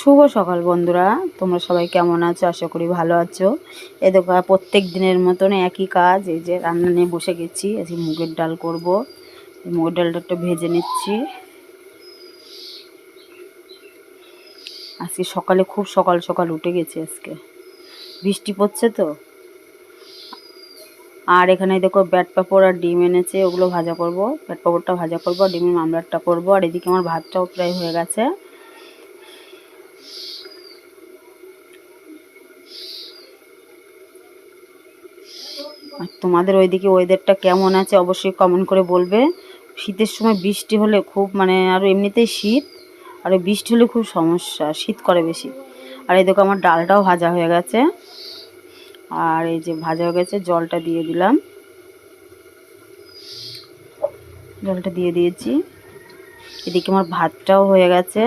শুভ সকাল বন্ধুরা, তোমরা সবাই কেমন আছো? আশা করি ভালো আছো। এ দেখো প্রত্যেক দিনের মতন একই কাজ, এই যে রান্না নিয়ে বসে গেছি। আজকে মুগের ডাল করব। মুগের ডালটা একটু ভেজে নিচ্ছি। আজকে সকালে খুব সকাল সকাল উঠে গেছি, আজকে বৃষ্টি পড়ছে তো। আর এখানে দেখো ব্যাট পাঁপড় আর ডিম এনেছে, ওগুলো ভাজা করব। ব্যাট পাঁপড়টা ভাজা করব, ডিমের মামলাটা করব। আর এদিকে আমার ভাতটাও প্রায় হয়ে গেছে। আর তোমাদের ওইদিকে ওয়েদারটা কেমন আছে অবশ্যই কমেন্ট করে বলবে। শীতের সময় বৃষ্টি হলে খুব আরও এমনিতেই শীত, আর ওই বৃষ্টি হলে খুব সমস্যা, শীত করে বেশি। আর এই দেখো আমার ডালটাও ভাজা হয়ে গেছে। আর এই যে ভাজা হয়ে গেছে, জলটা দিয়ে দিলাম, জলটা দিয়ে দিয়েছি। এদিকে আমার ভাতটাও হয়ে গেছে।